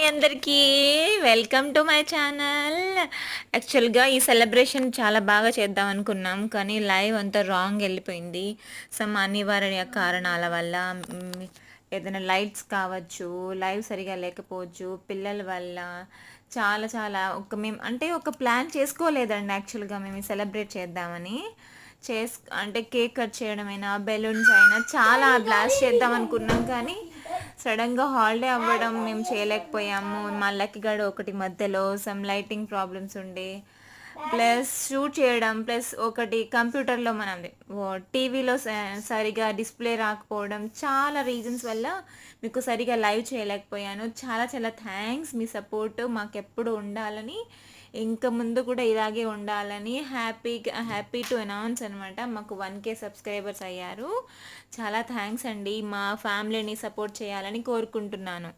Hi అందరికీ. Welcome to my channel. యాక్చువల్‌గా ఈ సెలబ్రేషన్ చాలా బాగా చేద్దాం అనుకున్నాం. కానీ లైవ్ అంతా రాంగ్ ఎళ్ళిపోయింది. సమ్ అనివార్య కారణాల వల్ల హ్మ్, ఏదైనా లైట్స్ కావచ్చు, లైవ్ సరిగ్గా లేకపోవచ్చు, పిల్లల వల్ల చాలా చాలా ఒక ప్లాన్ చేసుకోలేదండి యాక్చువల్‌గా మేము ఈ సెలబ్రేట్ చేద్దామని. అంటే కేక్ కట్ చేయడమైనా, బెలూన్స్ అయినా చాలా బ్లాస్ట్ చేద్దాం అనుకున్నాం కానీ సడన్గా హాలిడే అవ్వడం మేము చేయలేకపోయాము. మా లక్కీ గడు ఒకటి మధ్యలో సమ్ లైటింగ్ ప్రాబ్లమ్స్ ఉండే, ప్లస్ షూట్ చేయడం, ప్లస్ ఒకటి కంప్యూటర్లో మనది టీవీలో సరిగా డిస్ప్లే రాకపోవడం, చాలా రీజన్స్ వల్ల మీకు సరిగా లైవ్ చేయలేకపోయాను. చాలా చాలా థ్యాంక్స్, మీ సపోర్ట్ మాకు ఎప్పుడు ఉండాలని, ఇంకా ముందు కూడా ఇలాగే ఉండాలని హ్యాపీ టు అనౌన్స్ అనమాట. మాకు 1K సబ్స్క్రైబర్స్ అయ్యారు. చాలా థ్యాంక్స్ అండి. మా ఫ్యామిలీని సపోర్ట్ చేయాలని కోరుకుంటున్నాను.